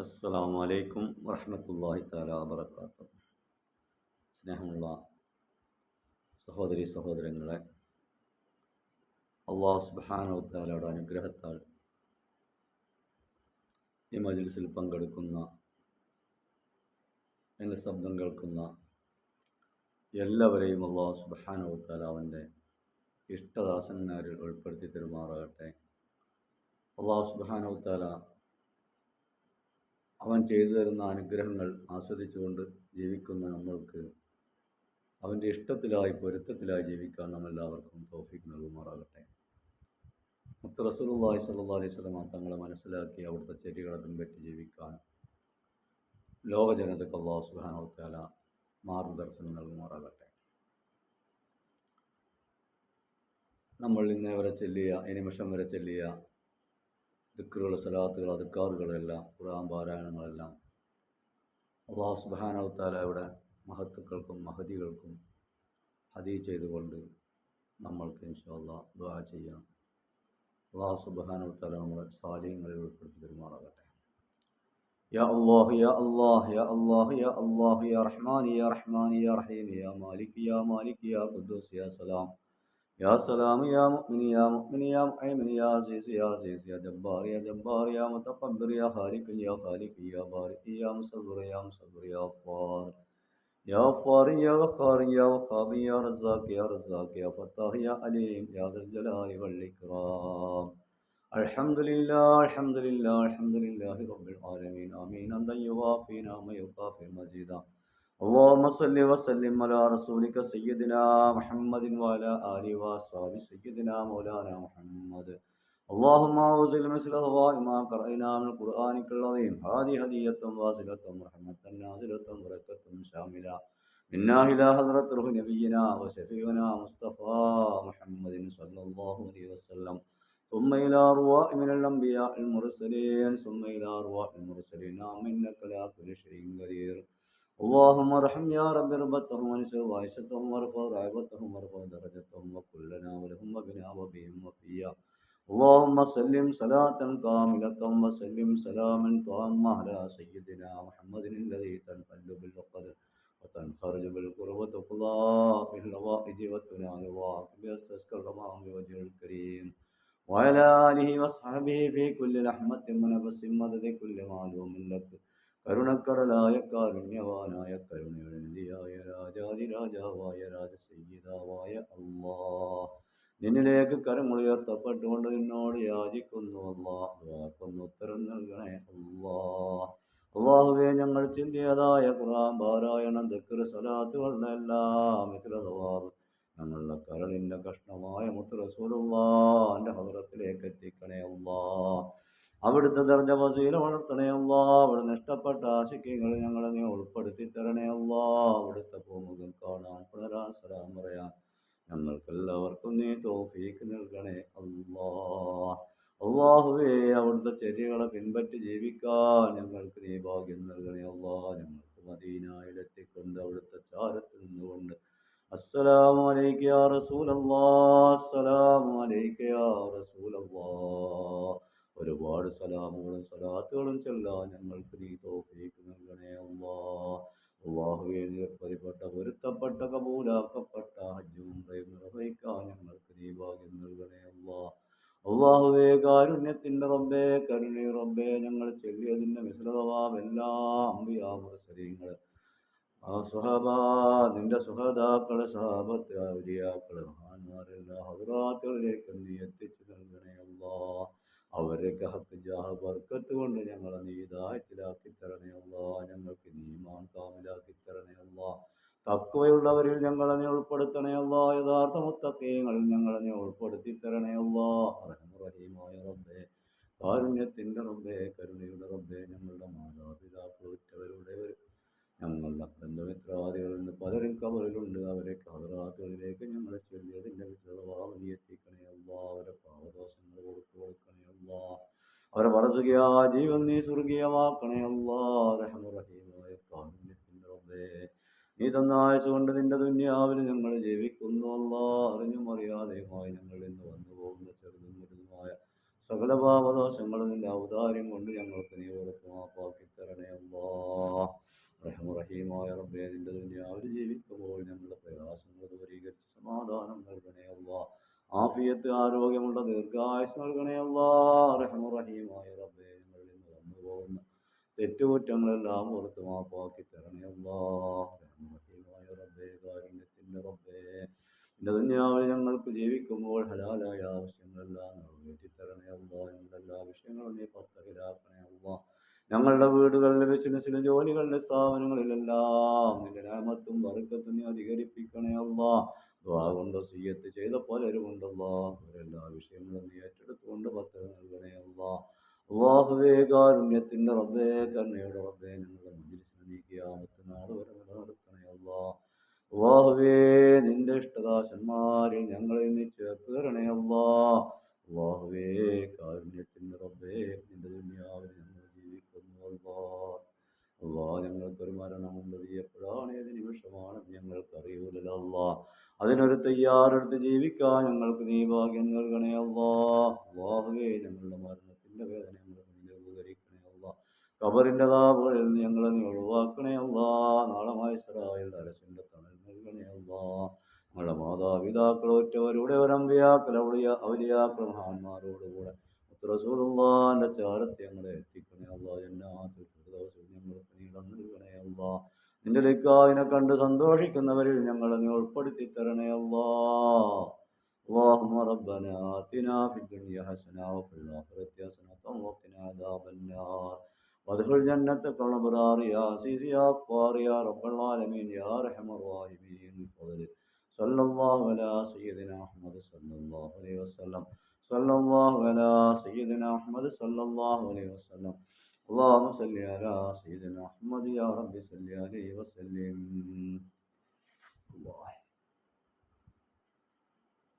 അസ്സലാമു അലൈക്കും വറഹ്മത്തുള്ളാഹി തആല വബറകാതുഹു. സ്നേഹമുള്ള സഹോദരി സഹോദരങ്ങളെ, അല്ലാഹു സുബ്ഹാനഹു വ തആലയുടെ അനുഗ്രഹത്താൽ ഈ മജ്ലിസിൽ പങ്കെടുക്കുന്ന, എൻ്റെ ശബ്ദം കേൾക്കുന്ന എല്ലാവരെയും അല്ലാഹു സുബ്ഹാനഹു വ തആല അവൻ്റെ ഇഷ്ടദാസന്മാരിൽ ഉൾപ്പെടുത്തി തരുമാറാകട്ടെ. അല്ലാഹു സുബ്ഹാനഹു വ തആല അവൻ ചെയ്തു തരുന്ന അനുഗ്രഹങ്ങൾ ആസ്വദിച്ചുകൊണ്ട് ജീവിക്കുന്ന നമ്മൾക്ക് അവൻ്റെ ഇഷ്ടത്തിലായി പൊരുത്തത്തിലായി ജീവിക്കാൻ നമ്മളെല്ലാവർക്കും തൗഫീഖ് നൽകുമാറാകട്ടെ. മുത്ത് റസൂലുള്ളാഹി സ്വല്ലല്ലാഹു അലൈഹി വസല്ലം തങ്ങളെ മനസ്സിലാക്കി അവിടുത്തെ ചര്യകളെ പിൻപറ്റി ജീവിക്കാൻ ലോക ജനതയ്ക്ക് അല്ലാഹു സുബ്ഹാനഹു വ തആല മാർഗ്ഗദർശനം നൽകുമാറാകട്ടെ. നമ്മൾ ഇന്നേ വരെ ചൊല്ലിയ, ഈ നിമിഷം വരെ ചൊല്ലിയ ദിക്റുകൾ, സലാത്തുകൾ, അദ്കാറുകളെല്ലാം, ഖുർആൻ പാരായണങ്ങളെല്ലാം അല്ലാഹു സുബ്ഹാനഹു വ തആലയുടെ മഹത്തുക്കൾക്കും മഹദികൾക്കും ഹദീ ചെയ്തുകൊണ്ട് നമ്മൾക്ക് ഇൻഷാ അല്ലാഹ് ദുആ ചെയ്യാം. അല്ലാഹു സുബ്ഹാനഹു വ തആല നമ്മളെ സാലിഹ്യങ്ങളിൽ ഉൾപ്പെടുത്തി പെരുമാറാകട്ടെ. യാ അല്ലാഹു യാ അല്ലാഹു യാ അല്ലാഹു യാ അല്ലാഹു യാ റഹ്മാൻ യാ റഹ്മാൻ യാ റഹീം യാ മാലിക് യാ മാലിക് യാ ഖുദ്ദൂസ് യാ സലാം യാ സലാം യാ മുഅ്മിൻ യാ മുഅ്മിൻ യാ മുഹൈമിൻ യാ അസീസ് യാ അസീസ് യാ ജബ്ബാർ യാ ജബ്ബാർ യാ മുതകബ്ബിർ യാ ഖാലിഖ് യാ ഖാലിഖ് യാ ബാരിക് യാ മുസവ്വിർ യാ മുസവ്വിർ യാ ഗഫാർ യാ ഗഫാർ യാ ഗഫാർ യാ വഖാബ് യാ റസാഖ് യാ റസാഖ് യാ ഫത്താഹ് യാ അലീം യാ ദൽ ജലാലി വൽ ഇക്റാം. അൽഹംദുലില്ലാഹ് അൽഹംദുലില്ലാഹ് അൽഹംദുലില്ലാഹി റബ്ബിൽ ആലമീൻ. ആമീൻ. അൻത യുവാഫി നഅമ യുകാഫി മസീദ. اللهم صل وسلم على رسولك سيدنا محمد وعلى آله وصحبه سيدنا مولانا محمد. اللهم أوزل مثل ضوء ما قرأنا من القرآن العظيم. هذه هدية واصلة رحمة نازلة بركة شاملة منا إلى حضرة روح نبينا وشفيعنا مصطفى محمد صلى الله عليه وسلم، ثم إلى أرواح من الأنبياء المرسلين، ثم إلى أرواح المرسلين. إنك لا كل شيء قدير. اللهم ارحم يا رب ربتهم ونسر وعيشتهم وارفع رعبتهم وارفع درجتهم وكلنا ولهم وبنا وبهم وفيا. اللهم سلم صلاة كاملة وسلم سلاما تاما على سيدنا محمد الذي تنحل بالعقد وتنخرج بالقرب وتقضى بالحوائج وتنال الواقب يستسقى الغمام بوجه الكريم وعلى آله وصحبه في كل لحمة ونفس مدد كل معلوم لك. കരുണക്കടലായ കാരുണ്യവാനായ കരുണയുടെ രാജാതിരാജാവായ രാജസയ്യിദാവായ അല്ലാഹ്, നിന്നിലേക്ക് കരങ്ങളുയർത്തപ്പെട്ടുകൊണ്ട് നിന്നോട് യാചിക്കുന്നു അല്ലാഹ്. വാക്കൊന്ന് ഉത്തരം നൽകണേ അല്ലാഹ്. അല്ലാഹുവേ, ഞങ്ങൾ ചൊല്ലിയതായ ഖുർആൻ പാരായണം, ദിക്ർ, സ്വലാത്തുകളുടെ എല്ലാം മിസ്ലവാവ് ഞങ്ങളുടെ കരളിൻ്റെ കഷ്ണമായ മുത്ത് റസൂലുള്ളാഹിന്റെ ഹദ്റത്തിലേക്ക് എത്തിക്കണേ അല്ലാഹ്. അവിടുത്തെ ദർജ വസീല വളർത്തണേ അല്ലാഹ്. അവിടുന്ന് ഇഷ്ടപ്പെട്ട ആശിക്യങ്ങൾ ഞങ്ങളെ നീ ഉൾപ്പെടുത്തി തരണേ അല്ലാഹ്. അവിടുത്തെ പൂമുഖം കാണാൻ, പുണരാൻ, സലാം പറയാൻ ഞങ്ങൾക്കെല്ലാവർക്കും നീ തൗഫീഖ് നൽകണേ അല്ലാഹ്. അല്ലാഹുവേ, അവിടുത്തെ ചര്യകളെ പിൻപറ്റി ജീവിക്കാൻ ഞങ്ങൾക്ക് നീ ഭാഗ്യം നൽകണേ അല്ലാഹ്. ഞങ്ങൾക്ക് മദീനയിലെത്തിക്കൊണ്ട് അവിടുത്തെ ചാരത്തിൽ നിന്നുകൊണ്ട് അസ്സലാമു അലൈക യാ റസൂലല്ലാഹ്, അസ്സലാമു അലൈക യാ റസൂലല്ലാഹ് ഒരുപാട് സലാമുകളും സലാത്തുകളും ചൊല്ലാൻ ഞങ്ങൾക്ക് നീ തൗഫീഖ് നൽകണേ അല്ലാഹ്. അല്ലാഹുവേ, പ്രതിപ്പെട്ട പൊരുത്തപ്പെട്ട കബൂലാക്കപ്പെട്ട ഹജ്ജും ഉംറയും നിർവഹിക്കാൻ ഞങ്ങൾക്ക് നീ ഭാഗ്യം നൽകണേ അല്ലാഹ്. അല്ലാഹുവേ, കാരുണ്യത്തിൻ്റെ റബ്ബേ, കരുണ റബ്ബേ, ഞങ്ങൾ ചൊല്ലിയതിൻ്റെ മിസ്ലവാം എല്ലാം അംബിയാ മുർസലീങ്ങൾ, സുഹബ, നിന്റെ സുഹദാക്കള്, സഹാബത്ത്, ഔലിയാക്കള്, മഹാന്മാരെല്ലാം ഹദ്റാത്തുകളിലേക്ക് നീ എത്തിച്ചു നൽകണേ അല്ലാഹ്. അവരൊക്കെ ഹക്ക് ജാഹ ബർക്കത്ത് കൊണ്ട് ഞങ്ങളെ നീ ഹിദായത്തിലാക്കി തരണേ അല്ലാഹ്. ഞങ്ങൾക്ക് നീ ഈമാൻ കാമിലാക്കി തരണേ അല്ലാഹ്. തഖ്വയുള്ളവരിൽ ഞങ്ങളെ നീ ഉൾപ്പെടുത്തണേ അല്ലാഹ്. യഥാർത്ഥ മുത്തഖീങ്ങളിൽ ഞങ്ങളെ നീ ഉൾപ്പെടുത്തി തരണേ അല്ലാഹ്. റഹീമായ റബ്ബേ, കാരുണ്യത്തിൻ്റെ റബ്ബേ, കരുണയുടെ റബ്ബേ, ഞങ്ങളുടെ മാതാപിതാക്കൾ, ഉറ്റവരുടെ, ഞങ്ങളുടെ ബന്ധുമിത്രാദികളിൽ നിന്ന് പലരും കബറിലുണ്ട്. അവരെ ഹദ്റാത്തുകളിലേക്ക് ഞങ്ങളെ ചൊല്ലിയതിൻ്റെ വിശ്രവാദം എത്തിക്കണേ അല്ലാഹ്. അവരെ പാവദോഷങ്ങൾ കൊടുത്തു കൊടുക്കണേ അല്ലാഹ്. അവരെ പറസുകയാ ജീവൻ നീ സ്വർഗീയമാക്കണേ അല്ലാഹ്. റഹീമായ കാരുണ്യത്തിൻ്റെ റബ്ബേ, നീ തന്ന ആയുസ് കൊണ്ട് നിന്റെ ദുനിയാവിൽ ഞങ്ങൾ ജീവിക്കുന്നു അല്ലാഹ്. അറിഞ്ഞും അറിയാതെയുമായി ഞങ്ങളിൽ നിന്ന് വന്നു പോകുന്ന ചെറുതും വലുതുമായ സകല പാവദോഷങ്ങളും നിന്റെ ഔദാര്യം കൊണ്ട് ഞങ്ങൾക്ക് നീ ഓർത്ത് മാപ്പാക്കി ആയുസ് നൽകണേ അല്ലാ. റഹ്മാനുറഹീമായ റബ്ബേ, ഞങ്ങളിൽ നിന്ന് വന്നു പോകുന്ന തെറ്റുകുറ്റങ്ങളെല്ലാം പുറത്ത് മാപ്പാക്കി തരണേ അല്ലാ. റഹ്മാനുറഹീമായ റബ്ബേ, കാരുണ്യത്തിൻ്റെ റബ്ബേ, എൻ്റെ ദുനിയാവിൽ ഞങ്ങൾക്ക് ജീവിക്കുമ്പോൾ ഹലാലായ ആവശ്യങ്ങളെല്ലാം നിറവേറ്റി തരണേ അല്ലാ. ഞങ്ങളുടെ എല്ലാ വിഷയങ്ങളും നീ പത്തകിലാക്കണേ അല്ലാ. ഞങ്ങളുടെ വീടുകളിലെ ബിസിനസ്സിലെ ജോലികളിലെ സ്ഥാപനങ്ങളിലെല്ലാം നിന്റെ രാമത്തും ബർക്കത്തും നീ അധികരിപ്പിക്കണേ അല്ലാ. ദുആ കൊണ്ട് വസിയ്യത്ത് ചെയ്ത പലരും ഉണ്ടല്ലാ, അവരെല്ലാ വിഷയങ്ങളും നീ ഏറ്റെടുത്തുകൊണ്ട് പത്തക നൽകണേ അല്ലാ. അല്ലാഹുവേ, കാരുണ്യത്തിൻ്റെ റബ്ബേ, കരുണയുടെ റബ്ബേ, ഞങ്ങളുടെ മജ്‌ലിസിനെ നീ ഖിയാമത്ത് നാൾ വരെ നിലനിർത്തണേ അല്ലാ. അല്ലാഹുവേ, നിന്റെ ഇഷ്ടദാസന്മാരിൽ ഞങ്ങളെ നീ ചേർത്ത് തരണേ അല്ലാ. അല്ലാഹുവേ, കാരുണ്യത്തിൻ്റെ റബ്ബേ, നിന്റെ ദുനിയാവിൽ ഞങ്ങൾ ജീവിക്കുന്നു അല്ലാ. അല്ലാ, ഞങ്ങൾക്കൊരു മരണമുണ്ട്, നീ എപ്പോഴാണ് ഏത് നിമിഷമാണ് ഞങ്ങൾക്കറിയൂലല്ലോ അല്ലാ. അതിനൊരു തയ്യാറെടുത്ത് ജീവിക്കാൻ ഞങ്ങൾക്ക് നീ ഭാഗ്യം നൽകണേ അല്ലാ. അല്ലാഹുവേ, ഞങ്ങളുടെ മരണത്തിൻ്റെ വേദന ഞങ്ങൾക്ക് നീ ഉപകരിക്കണേ അല്ലാ. ഖബറിൻ്റെ താപുകളിൽ നിന്ന് ഞങ്ങളെ നീ ഒഴിവാക്കണേ അല്ലാ. നാളെ മഹ്ശറായിൽ അരശിൻ്റെ തണൽ നൽകണേ അല്ലാ. ഞങ്ങളുടെ മാതാപിതാക്കൾ ഒറ്റവരുടെ ഒരമ്പിയാക്കൾ ഔലിയാക്കൾ മഹാന്മാരോടുകൂടെ റസൂലുള്ളാഹിന്റെ ചാരത്തെ ഞങ്ങളെ എത്തിക്കണേ അല്ലാ. ജന്നാത്തുൽ ഫിർദൗസിൽ ഞങ്ങൾക്ക് നീ ഇടം നൽകണേ അല്ലാ. നിന്റെ ലിഖാഇനെ കണ്ട് സന്തോഷിക്കുന്നവരിൽ ഞങ്ങളെ നീ ഉൾപ്പെടുത്തി തരണേ അല്ലാ. اللهم ربنا آتنا في الدنيا حسنة وفي الآخرة حسنة وقنا عذاب النار وادخل جنتك الأبرار يا عزيز يا غفار يا رب العالمين يا أرحم الراحمين بفضلك. صلى الله على سيدنا أحمد صلى الله عليه وسلم. صلى الله على سيدنا أحمد صلى الله عليه وسلم. اللهم صل على سيدنا أحمد يا رب صل عليه وسلم. الله